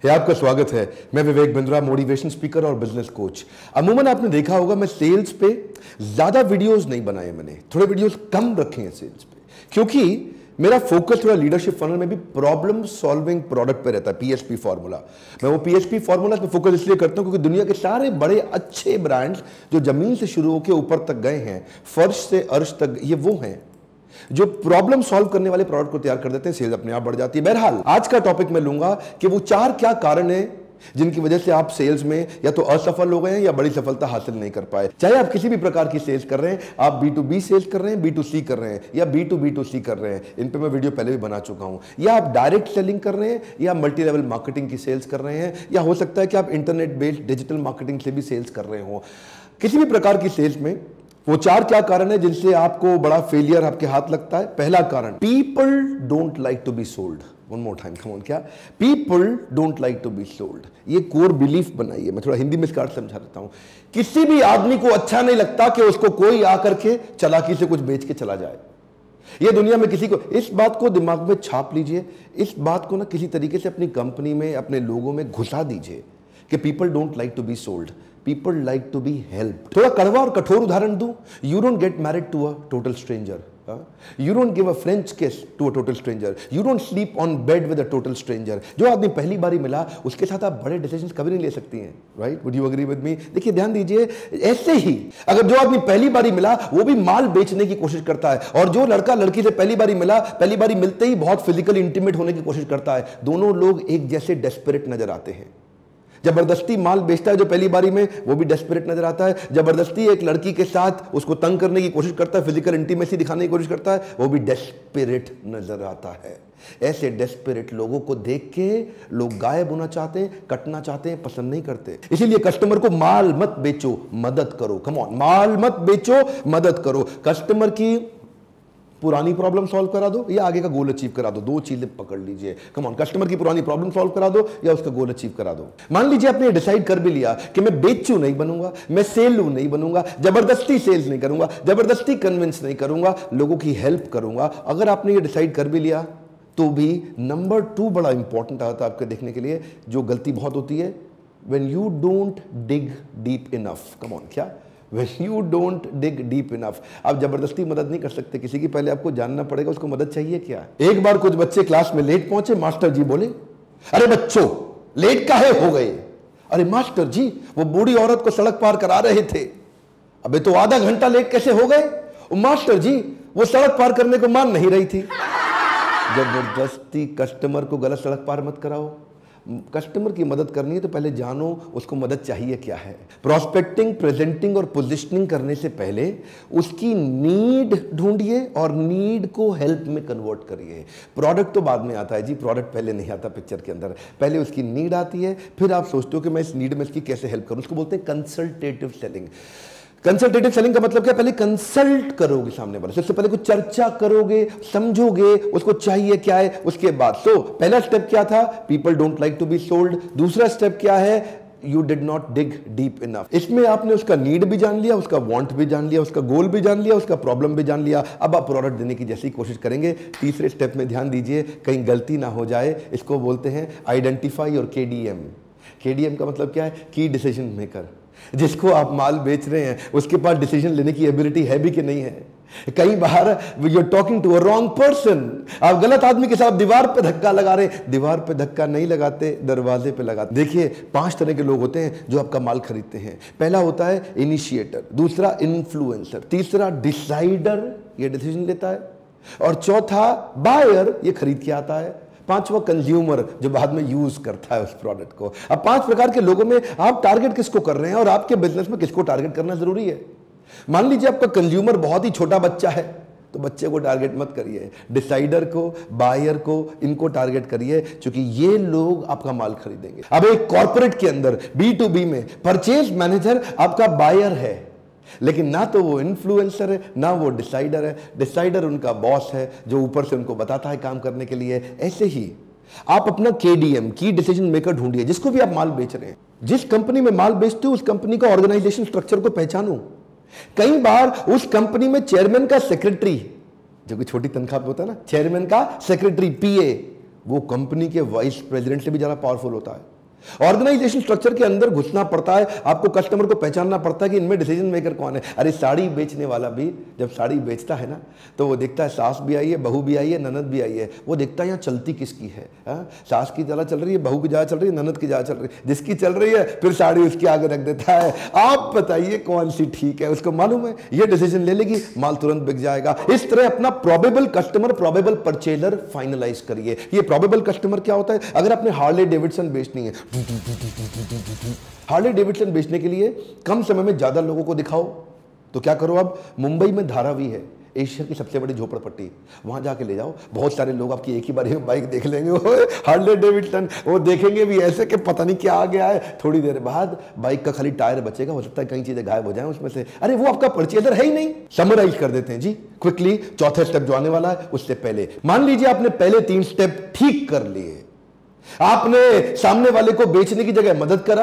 है आपका स्वागत है। मैं विवेक बिंद्रा, मोटिवेशन स्पीकर और बिजनेस कोच। अमूमन आपने देखा होगा मैं सेल्स पे ज्यादा वीडियोस नहीं बनाए, मैंने थोड़े वीडियोस कम रखे हैं सेल्स पे, क्योंकि मेरा फोकस थोड़ा लीडरशिप फनल में भी प्रॉब्लम सॉल्विंग प्रोडक्ट पे रहता है। पीएसपी फॉर्मूला, मैं वो पीएसपी फॉर्मूला पे फोकस इसलिए करता हूं क्योंकि दुनिया के सारे बड़े अच्छे ब्रांड्स जो जमीन से शुरू होकर ऊपर तक गए हैं, फर्श से अर्श तक, ये वो हैं जो प्रॉब्लम सॉल्व करने वाले प्रोडक्ट को तैयार कर देते हैं, सेल्स अपने आप बढ़ जाती है। बहरहाल आज का टॉपिक मैं लूंगा कि वो चार क्या कारण हैं जिनकी वजह से आप सेल्स में या तो असफल हो गए हैं या बड़ी सफलता हासिल नहीं कर पाए। चाहे आप किसी भी प्रकार की सेल्स कर रहे हैं, आप B2B सेल्स कर रहे हैं, B2C कर रहे हैं या B2B2C कर रहे हैं, इन पे मैं वीडियो पहले भी बना चुका हूं, या आप डायरेक्ट सेलिंग कर रहे हैं या मल्टी लेवल मार्केटिंग की सेल्स कर रहे हैं, या हो सकता है कि आप इंटरनेट बेस्ड डिजिटल मार्केटिंग से भी सेल्स कर रहे हो। किसी भी प्रकार की सेल्स में वो चार क्या कारण है जिनसे आपको बड़ा फेलियर आपके हाथ लगता है। पहला कारण, people don't like to be sold. One more time, come on, क्या? People don't like to be sold. ये कोर बिलीफ बनाइए। मैं थोड़ा हिंदी में इसका अर्थ समझा देता हूं। किसी भी आदमी को अच्छा नहीं लगता कि उसको कोई आकर के चालाकी से कुछ बेच के चला जाए। ये दुनिया में किसी को, इस बात को दिमाग में छाप लीजिए, इस बात को ना किसी तरीके से अपनी कंपनी में, अपने लोगों में घुसा दीजिए कि people don't like to be sold, people like to be help. थोड़ा कड़वा और कठोर उदाहरण दूं, you don't get married to a total stranger, you don't give a French kiss to a total stranger, you don't sleep on bed with a total stranger. जो आदमी पहली बारी मिला उसके साथ आप बड़े डिसीजंस कभी नहीं ले सकती हैं, right? Would you agree with me? देखिए, ध्यान दीजिए, ऐसे ही अगर जो आदमी पहली बारी मिला वो भी माल बेचने की कोशिश करता है, और जो लड़का लड़की से पहली बारी मिला, पहली बारी मिलते ही बहुत फिजिकली इंटीमेट होने की कोशिश करता है, दोनों लोग एक जैसे डेस्परेट नजर आते हैं। जबरदस्ती माल बेचता है जो पहली बारी में, वो भी डेस्परेट नजर आता है। जबरदस्ती एक लड़की के साथ उसको तंग करने की कोशिश करता है, फिजिकल इंटीमेसी दिखाने की कोशिश करता है, वो भी डेस्परेट नजर आता है। ऐसे डेस्परेट लोगों को देख के लोग गायब होना चाहते हैं, कटना चाहते हैं, पसंद नहीं करते। इसीलिए कस्टमर को माल मत बेचो, मदद करो। कम ऑन, माल मत बेचो, मदद करो। कस्टमर की पुरानी प्रॉब्लम सॉल्व करा दो या आगे का गोल अचीव करा दो, दो चीजें पकड़ लीजिए। कम ऑन, कस्टमर की पुरानी प्रॉब्लम सॉल्व करा दो या उसका गोल अचीव करा दो। मान लीजिए आपने डिसाइड कर भी लिया कि मैं बेचू नहीं बनूंगा, मैं सेलू नहीं बनूंगा, जबरदस्ती सेल्स नहीं करूंगा, जबरदस्ती कन्विंस नहीं करूंगा, लोगों की हेल्प करूंगा। अगर आपने ये डिसाइड कर भी लिया तो भी नंबर 2 बड़ा इंपॉर्टेंट आता है आपके देखने के लिए, जो गलती बहुत होती है, when you don't dig deep enough. Come on, क्या? When you don't dig deep enough। आप जबरदस्ती मदद नहीं कर सकते किसी की, पहले आपको जानना पड़ेगा उसको मदद चाहिए क्या। एक बार कुछ बच्चे क्लास में लेट पहुंचे, मास्टर जी बोले, अरे बच्चों लेट काहे हो गए? अरे मास्टर जी, वो बूढ़ी औरत को सड़क पार करा रहे थे। अबे तो आधा घंटा लेट कैसे हो गए? मास्टर जी, वो सड़क पार करने को मान नहीं रही थी। जबरदस्ती कस्टमर को गलत सड़क पार मत कराओ। कस्टमर की मदद करनी है तो पहले जानो उसको मदद चाहिए क्या है। प्रोस्पेक्टिंग, प्रेजेंटिंग और पोजिशनिंग करने से पहले उसकी नीड ढूंढिए और नीड को हेल्प में कन्वर्ट करिए। प्रोडक्ट तो बाद में आता है जी, प्रोडक्ट पहले नहीं आता पिक्चर के अंदर। पहले उसकी नीड आती है, फिर आप सोचते हो कि मैं इस नीड में इसकी कैसे हेल्प करूं। उसको बोलते हैं कंसल्टेटिव सेलिंग। कंसल्टेटिव सेलिंग का मतलब क्या? पहले कंसल्ट करोगे सामने वाले से, उससे पहले कुछ चर्चा करोगे, समझोगे उसको चाहिए क्या है, उसके बाद। तो पहला स्टेप क्या था? People don't like to be sold. दूसरा स्टेप क्या है? You did not dig deep enough. इसमें आपने उसका नीड भी जान लिया, उसका वांट भी जान लिया, उसका गोल भी जान लिया, उसका प्रॉब्लम भी जान लिया। अब आप प्रोडक्ट देने की जैसी कोशिश करेंगे। तीसरे स्टेप में ध्यान दीजिए, कहीं गलती ना हो जाए। इसको बोलते हैं आइडेंटिफाई और KDM। KDM का मतलब क्या है? की डिसीजन मेकर। जिसको आप माल बेच रहे हैं उसके पास डिसीजन लेने की एबिलिटी है भी कि नहीं है। कई बार you are talking to a wrong person, आप गलत आदमी के साथ दीवार पे धक्का लगा रहे हैं। दीवार पे धक्का नहीं लगाते, दरवाजे पे लगाते। देखिए, 5 तरह के लोग होते हैं जो आपका माल खरीदते हैं। पहला होता है इनिशिएटर, दूसरा इन्फ्लुएंसर, तीसरा डिसाइडर, ये डिसीजन लेता है, और चौथा बायर, ये खरीद के आता है, पांचवा कंज्यूमर, जो बाद में यूज करता है उस प्रोडक्ट को। अब 5 प्रकार के लोगों में आप टारगेट किसको कर रहे हैं और आपके बिजनेस में किसको टारगेट करना जरूरी है। मान लीजिए आपका कंज्यूमर बहुत ही छोटा बच्चा है तो बच्चे को टारगेट मत करिए, डिसाइडर को, बायर को, इनको टारगेट करिए, क्योंकि ये लोग आपका माल खरीदेंगे। अब एक कॉर्पोरेट के अंदर B2B में परचेज मैनेजर आपका बायर है, लेकिन ना तो वो इन्फ्लुएंसर है ना वो डिसाइडर है। डिसाइडर उनका बॉस है जो ऊपर से उनको बताता है काम करने के लिए। ऐसे ही आप अपना KDM, की डिसीजन मेकर ढूंढिए। जिसको भी आप माल बेच रहे हैं, जिस कंपनी में माल बेचते हो उस कंपनी का ऑर्गेनाइजेशन स्ट्रक्चर को पहचानो। कई बार उस कंपनी में चेयरमैन का सेक्रेटरी, जो कि छोटी तनख्वाह पे होता है ना, चेयरमैन का सेक्रेटरी, PA, वो कंपनी के वाइस प्रेसिडेंट से भी ज़्यादा पावरफुल होता है। ऑर्गेनाइजेशन स्ट्रक्चर के अंदर घुसना पड़ता है, आपको कस्टमर को पहचानना पड़ता है कि इनमें डिसीजन मेकर कौन है। अरे साड़ी बेचने वाला भी जब साड़ी बेचता है ना, तो वो देखता है सास भी आई है, बहू भी आई है, ननद भी आई है, वो देखता है यहाँ चलती किसकी है। सास की ज़्यादा चल रही है, बहू की ज़्यादा चल रही है, ननद की ज़्यादा चल रही है, जिसकी चल रही है फिर साड़ी उसके आगे रख देता है। आप बताइए कौन सी ठीक है, उसको मालूम है ये डिसीजन ले लेगी, माल तुरंत बिक जाएगा। इस तरह अपना probable customer, probable purchaser finalise करिए। ये प्रोबेबल कस्टमर क्या होता है? अगर आपने हार्ले डेविडसन बेचनी है, हार्ले डेविडसन बेचने के लिए कम समय में ज्यादा लोगों को दिखाओ, तो क्या करो, अब मुंबई में धारावी है, एशिया की सबसे बड़ी झोपड़पट्टी, वहां जाके ले जाओ। बहुत सारे लोग आपकी एक ही बार बाइक देख लेंगे, हार्ले डेविडसन, वो देखेंगे भी ऐसे कि पता नहीं क्या आ गया है। थोड़ी देर बाद बाइक का खाली टायर बचेगा, हो सकता है कई चीजें गायब हो जाएं उसमें से। अरे वो आपका परचेजर है ही नहीं। समराइज कर देते हैं जी क्विकली, चौथे स्टेप जो आने वाला है उससे पहले। मान लीजिए आपने पहले 3 स्टेप ठीक कर लिए, आपने सामने वाले को बेचने की जगह मदद करा,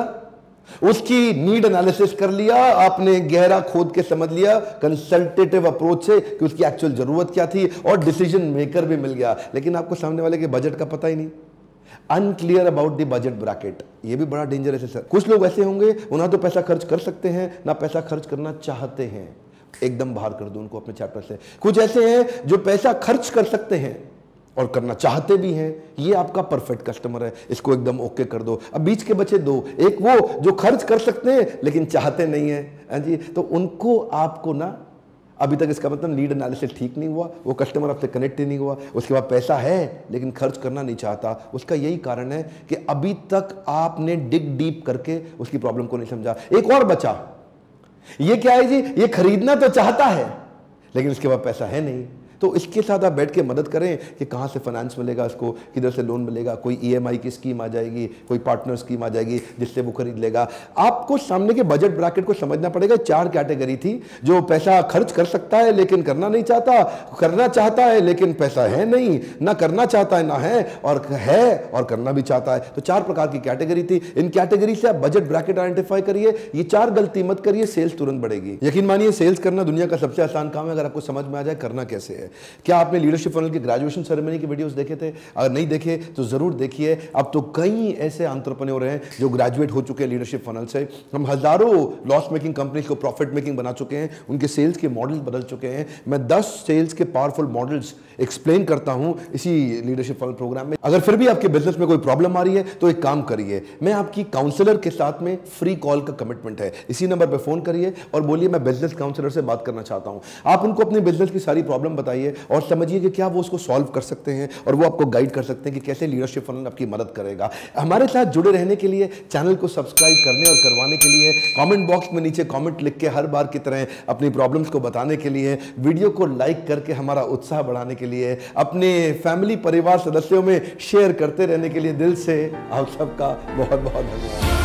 उसकी नीड एनालिसिस कर लिया, आपने गहरा खोद के समझ लिया कंसल्टेटिव अप्रोच से कि उसकी एक्चुअल जरूरत क्या थी, और डिसीजन मेकर भी मिल गया, लेकिन आपको सामने वाले के बजट का पता ही नहीं। Unclear about the budget bracket, ये भी बड़ा डेंजरस है सर। कुछ लोग ऐसे होंगे, उन्हें तो पैसा खर्च कर सकते हैं ना पैसा खर्च करना चाहते हैं, एकदम बाहर कर दो उनको अपने चैप्टर से। कुछ ऐसे हैं जो पैसा खर्च कर सकते हैं और करना चाहते भी हैं, ये आपका परफेक्ट कस्टमर है, इसको एकदम ओके कर दो। अब बीच के बचे 2, एक वो जो खर्च कर सकते हैं लेकिन चाहते नहीं है जी, तो उनको आपको ना, अभी तक इसका मतलब लीड एनालिसिस ठीक नहीं हुआ, वो कस्टमर आपसे कनेक्ट ही नहीं हुआ, उसके बाद पैसा है लेकिन खर्च करना नहीं चाहता। उसका यही कारण है कि अभी तक आपने डिग डीप करके उसकी प्रॉब्लम को नहीं समझा। एक और बचा, ये क्या है जी, ये खरीदना तो चाहता है लेकिन उसके बाद पैसा है नहीं, तो इसके साथ आप बैठ के मदद करें कि कहाँ से फाइनेंस मिलेगा, इसको किधर से लोन मिलेगा, कोई ईएमआई की स्कीम आ जाएगी, कोई पार्टनर स्कीम आ जाएगी जिससे वो खरीद लेगा। आपको सामने के बजट ब्रैकेट को समझना पड़ेगा। 4 कैटेगरी थी, जो पैसा खर्च कर सकता है लेकिन करना नहीं चाहता, करना चाहता है लेकिन पैसा है नहीं, ना करना चाहता है ना है और करना भी चाहता है। तो 4 प्रकार की कैटेगरी थी। इन कैटेगरी से आप बजट ब्रैकेट आइडेंटिफाई करिए, ये 4 गलती मत करिए, सेल्स तुरंत बढ़ेगी। यकीन मानिए सेल्स करना दुनिया का सबसे आसान काम है, अगर आपको समझ में आ जाए करना कैसे है। क्या आपने लीडरशिप फनल के ग्रेजुएशन सेरेमनी के वीडियोस देखे थे? अगर नहीं देखे तो जरूर देखिए। अब तो कई ऐसे एंटरप्रेन्योर हैं जो ग्रेजुएट हो चुके हैं लीडरशिप फनल से। हम हजारों लॉस मेकिंग कंपनीज को प्रॉफिट मेकिंग बना चुके हैं, उनके सेल्स के मॉडल बदल चुके हैं। मैं 10 सेल्स के पावरफुल मॉडल्स एक्सप्लेन करता हूं इसी लीडरशिप फनल प्रोग्राम में। अगर फिर भी आपके बिजनेस में कोई प्रॉब्लम आ रही है तो एक काम करिए, मैं आपकी काउंसलर के साथ में फ्री कॉल का कमिटमेंट है, इसी नंबर पर फोन करिए और बोलिए मैं बिजनेस काउंसलर से बात करना चाहता हूं। आप उनको अपने बिजनेस की सारी प्रॉब्लम बताइए और समझिए कि क्या वो उसको सॉल्व कर सकते हैं, और वो आपको गाइड कर सकते हैं कि कैसे लीडरशिप फनल आपकी मदद करेगा। हमारे साथ जुड़े रहने के लिए, चैनल को सब्सक्राइब करने और करवाने के लिए, कमेंट बॉक्स में नीचे कमेंट लिख के हर बार की तरह अपनी प्रॉब्लम्स को बताने के लिए, वीडियो को लाइक करके हमारा उत्साह बढ़ाने के लिए, अपने फैमिली परिवार सदस्यों में शेयर करते रहने के लिए दिल से आप सबका बहुत बहुत धन्यवाद।